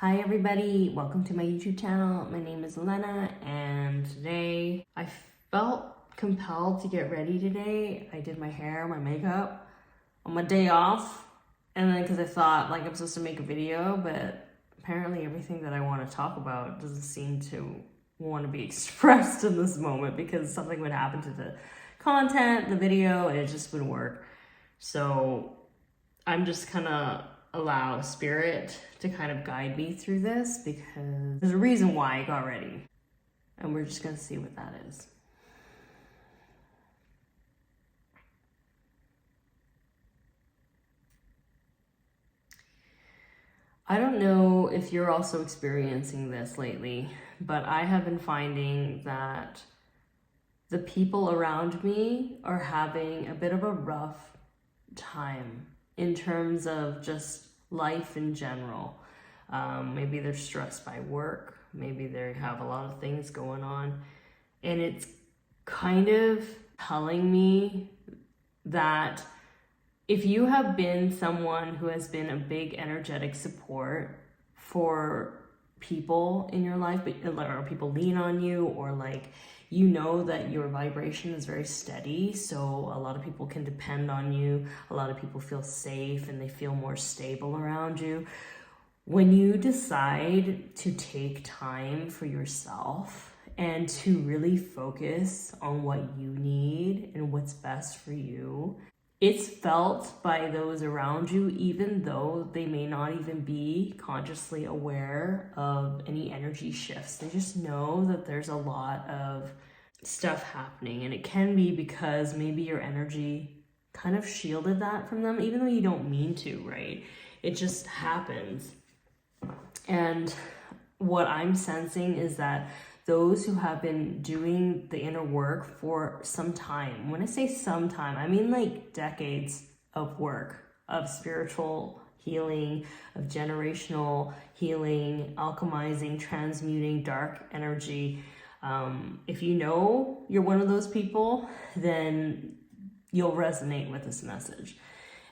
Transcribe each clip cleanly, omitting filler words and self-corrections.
Hi everybody, welcome to my YouTube channel. My name is Elena and today I felt compelled to get ready today. I did my hair, my makeup on my day off, and then because I thought like I'm supposed to make a video, but apparently everything that I want to talk about doesn't seem to want to be expressed in this moment because something would happen to the content, the video, and it just wouldn't work. So I'm just gonna allow spirit to kind of guide me through this because there's a reason why I got ready. And we're just gonna see what that is. I don't know if you're also experiencing this lately, but I have been finding that the people around me are having a bit of a rough time in terms of just life in general. Maybe they're stressed by work, maybe they have a lot of things going on, and it's kind of telling me that if you have been someone who has been a big energetic support for people in your life, or people lean on you, or like you know that your vibration is very steady, so a lot of people can depend on you, a lot of people feel safe and they feel more stable around you. When you decide to take time for yourself and to really focus on what you need and what's best for you, it's felt by those around you, even though they may not even be consciously aware of any energy shifts. They just know that there's a lot of stuff happening, and it can be because maybe your energy kind of shielded that from them, even though you don't mean to, right? It just happens. And what I'm sensing is that those who have been doing the inner work for some time, when I say some time, I mean like decades of work, of spiritual healing, of generational healing, alchemizing, transmuting dark energy. If you know you're one of those people, then you'll resonate with this message.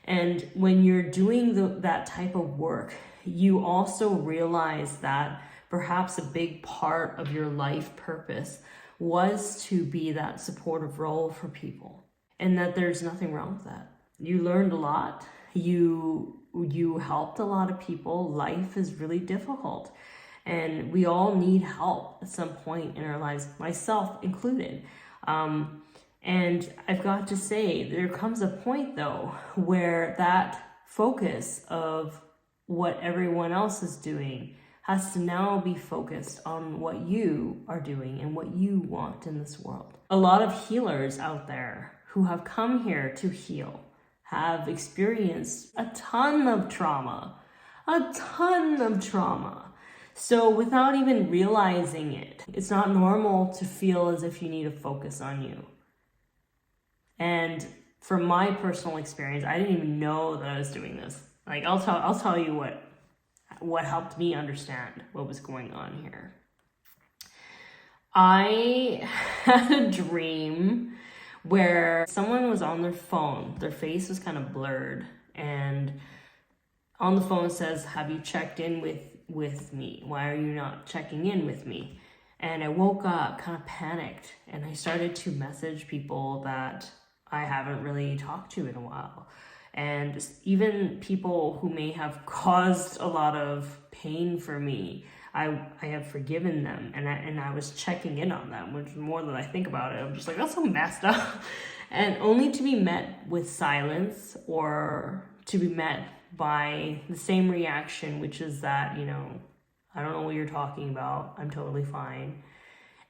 And when you're doing that type of work, you also realize that perhaps a big part of your life purpose was to be that supportive role for people, and that there's nothing wrong with that. You learned a lot. You helped a lot of people. Life is really difficult, and we all need help at some point in our lives, myself included. And I've got to say, there comes a point though where that focus of what everyone else is doing has to now be focused on what you are doing and what you want in this world. A lot of healers out there who have come here to heal have experienced a ton of trauma. So without even realizing it, it's not normal to feel as if you need to focus on you. And from my personal experience, I didn't even know that I was doing this. Like, I'll tell you what helped me understand what was going on here. I had a dream where someone was on their phone. Their face was kind of blurred, and on the phone says, "Have you checked in with me? Why are you not checking in with me?" And I woke up kind of panicked, and I started to message people that I haven't really talked to in a while. And even people who may have caused a lot of pain for me, I have forgiven them, and I was checking in on them, which more than I think about it, I'm just like, that's so messed up. And only to be met with silence, or to be met by the same reaction, which is that, I don't know what you're talking about, I'm totally fine.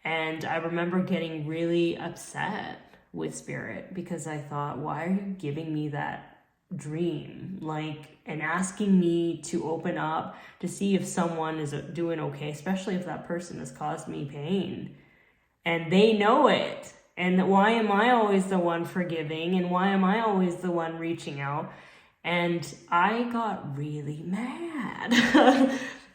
And I remember getting really upset with spirit because I thought, why are you giving me that dream, and asking me to open up to see if someone is doing okay, especially if that person has caused me pain and they know it? And why am I always the one forgiving, and why am I always the one reaching out? And I got really mad.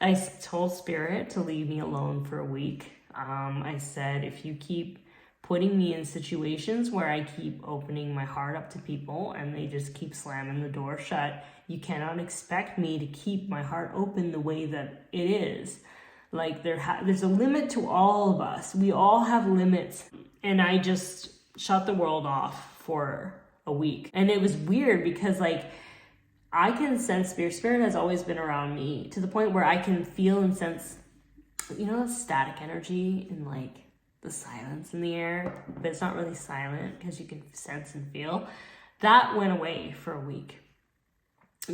I told spirit to leave me alone for a week. I said, if you keep putting me in situations where I keep opening my heart up to people and they just keep slamming the door shut, You cannot expect me to keep my heart open the way that it is. Like there's a limit to all of us. We all have limits. And I just shut the world off for a week. And it was weird because like I can sense spirit. Spirit has always been around me to the point where I can feel and sense, you know, static energy and like the silence in the air, but it's not really silent because you can sense and feel. That went away for a week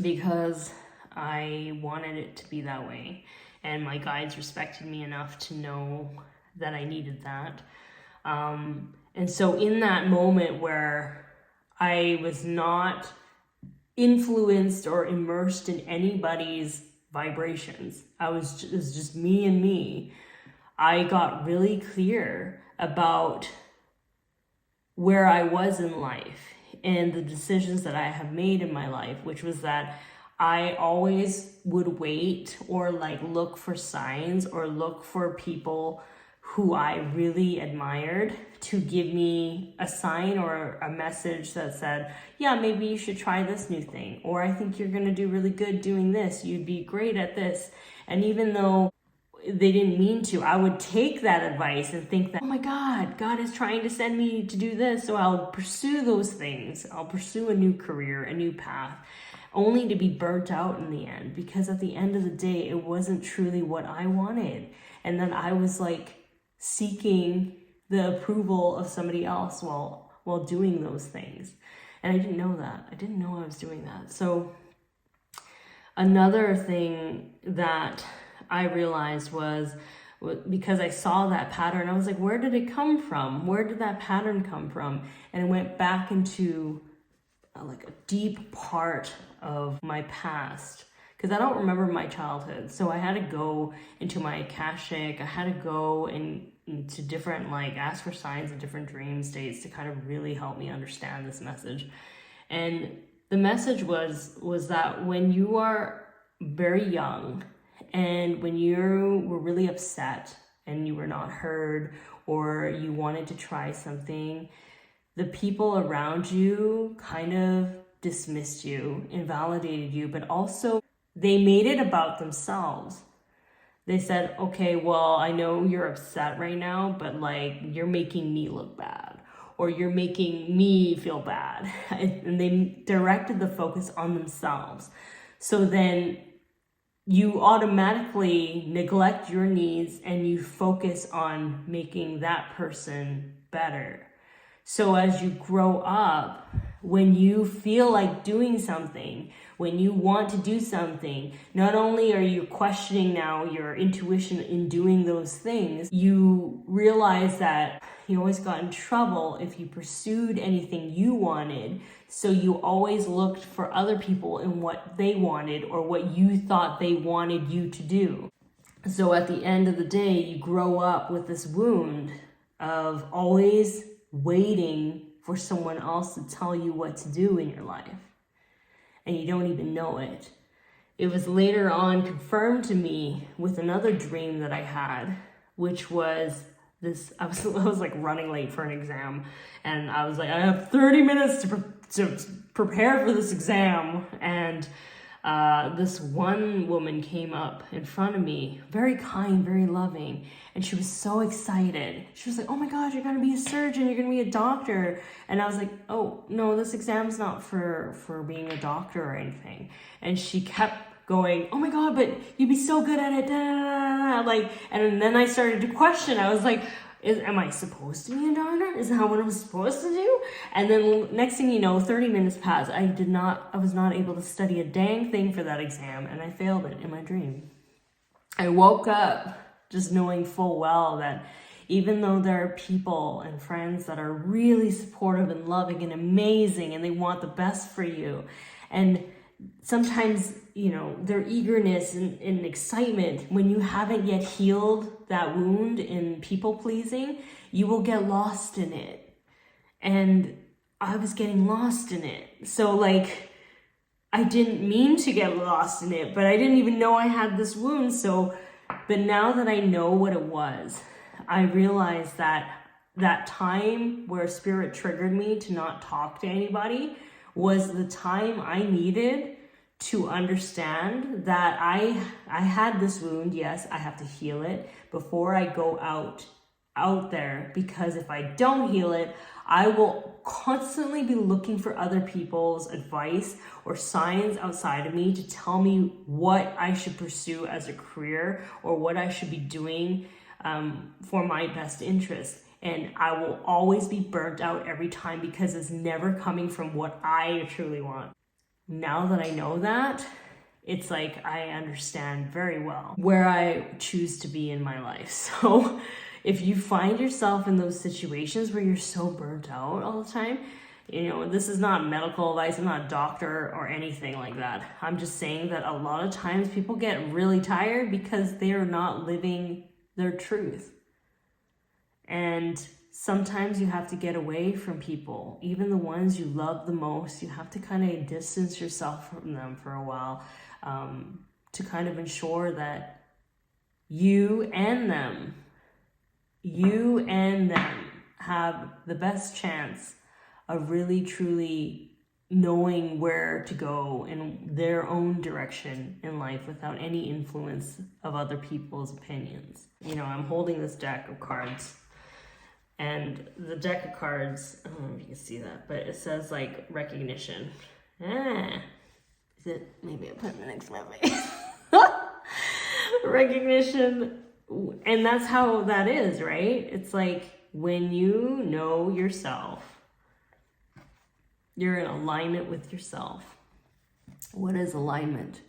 because I wanted it to be that way. And my guides respected me enough to know that I needed that. And so in that moment where I was not influenced or immersed in anybody's vibrations, it was just me and me, I got really clear about where I was in life and the decisions that I have made in my life, which was that I always would wait or like look for signs or look for people who I really admired to give me a sign or a message that said, yeah, maybe you should try this new thing. Or I think you're gonna do really good doing this. You'd be great at this. And even though they didn't mean to, I would take that advice and think that, oh my God, God is trying to send me to do this. So I'll pursue those things. I'll pursue a new career, a new path, only to be burnt out in the end. Because at the end of the day, it wasn't truly what I wanted. And then I was like seeking the approval of somebody else while doing those things. And I didn't know that. I didn't know I was doing that. So another thing that I realized was because I saw that pattern, I was like, where did it come from? Where did that pattern come from? And it went back into like a deep part of my past, because I don't remember my childhood. So I had to go into my Akashic. I had to go into different, like, ask for signs in different dream states to kind of really help me understand this message. And the message was that when you are very young and when you were really upset and you were not heard or you wanted to try something, the people around you kind of dismissed you, invalidated you, but also they made it about themselves. They said, okay, well, I know you're upset right now, but like you're making me look bad or you're making me feel bad. And they directed the focus on themselves. So then you automatically neglect your needs and you focus on making that person better. So as you grow up, when you feel like doing something, when you want to do something, not only are you questioning now your intuition in doing those things, you realize that you always got in trouble if you pursued anything you wanted. So you always looked for other people and what they wanted or what you thought they wanted you to do. So at the end of the day, you grow up with this wound of always waiting for someone else to tell you what to do in your life. And you don't even know it. It was later on confirmed to me with another dream that I had, which was this, I was like running late for an exam. And I was like, I have 30 minutes to prepare for this exam. And this one woman came up in front of me, very kind, very loving, and she was so excited. She was like, oh my God, you're gonna be a surgeon, you're gonna be a doctor. And I was like, oh no, this exam's not for being a doctor or anything. And she kept going, oh my God, but you'd be so good at it, da, da, da, da. Like, and then I started to question. I was like, am I supposed to be a doctor? Is that what I'm supposed to do? And then next thing you know, 30 minutes passed. I was not able to study a dang thing for that exam, and I failed it in my dream. I woke up just knowing full well that even though there are people and friends that are really supportive and loving and amazing and they want the best for you, and sometimes, you know, their eagerness and excitement, when you haven't yet healed that wound in people pleasing, you will get lost in it. And I was getting lost in it. So like, I didn't mean to get lost in it, but I didn't even know I had this wound. So, but now that I know what it was, I realized that that time where spirit triggered me to not talk to anybody was the time I needed to understand that I had this wound. Yes, I have to heal it before I go out there, because if I don't heal it, I will constantly be looking for other people's advice or signs outside of me to tell me what I should pursue as a career or what I should be doing for my best interest. And I will always be burnt out every time because it's never coming from what I truly want. Now that I know that, it's like I understand very well where I choose to be in my life. So if you find yourself in those situations where you're so burnt out all the time, you know, this is not medical advice. I'm not a doctor or anything like that. I'm just saying that a lot of times people get really tired because they are not living their truth. And sometimes you have to get away from people, even the ones you love the most. You have to kind of distance yourself from them for a while, to kind of ensure that you and them have the best chance of really truly knowing where to go in their own direction in life without any influence of other people's opinions. You know, I'm holding this deck of cards, and the deck of cards, I don't know if you can see that, but it says like recognition. Is it? Maybe I put it next to my face. Recognition. And that's how that is, right? It's like when you know yourself, you're in alignment with yourself. What is alignment?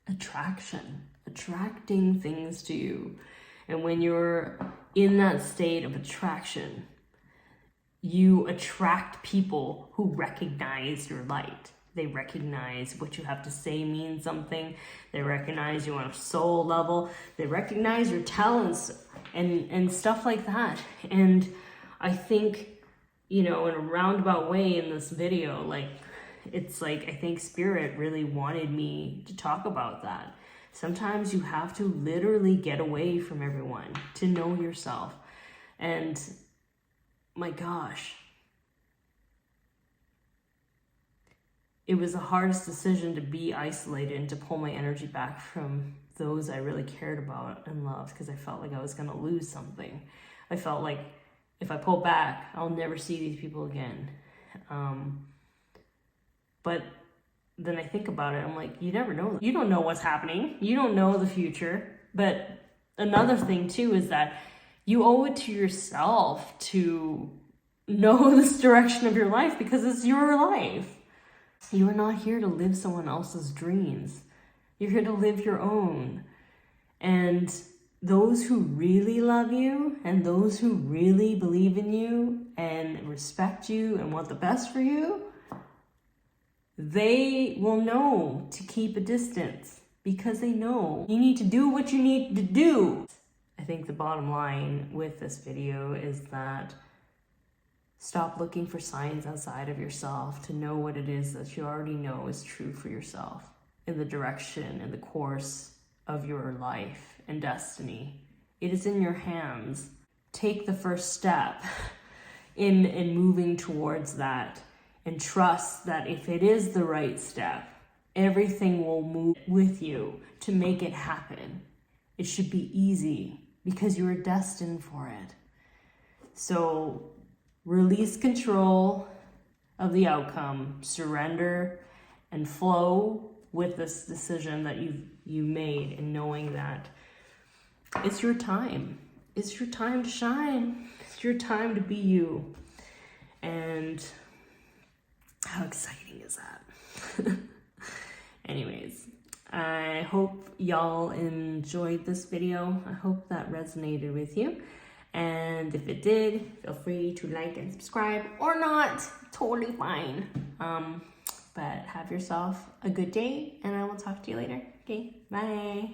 Attraction. Attracting things to you. And when you're in that state of attraction, you attract people who recognize your light. They recognize what you have to say means something. They recognize you on a soul level. They recognize your talents and stuff like that. And I think, you know, in a roundabout way in this video, like, it's like, I think Spirit really wanted me to talk about that. Sometimes you have to literally get away from everyone to know yourself. And my gosh, it was the hardest decision to be isolated and to pull my energy back from those I really cared about and loved, because I felt like I was going to lose something. I felt like if I pull back, I'll never see these people again. But then I think about it, I'm like, you never know. You don't know what's happening. You don't know the future. But another thing too is that you owe it to yourself to know this direction of your life, because it's your life. You are not here to live someone else's dreams. You're here to live your own. And those who really love you and those who really believe in you and respect you and want the best for you, they will know to keep a distance, because they know you need to do what you need to do. I think the bottom line with this video is that stop looking for signs outside of yourself to know what it is that you already know is true for yourself in the direction and the course of your life and destiny. It is in your hands. Take the first step in moving towards that, and trust that if it is the right step, everything will move with you to make it happen. It should be easy because you are destined for it. So release control of the outcome, surrender, and flow with this decision that you made, and knowing that it's your time. It's your time to shine. It's your time to be you. And how exciting is that? Anyways, I hope y'all enjoyed this video. I hope that resonated with you. And if it did, feel free to like and subscribe, or not, totally fine. But have yourself a good day, and I will talk to you later. Okay, bye.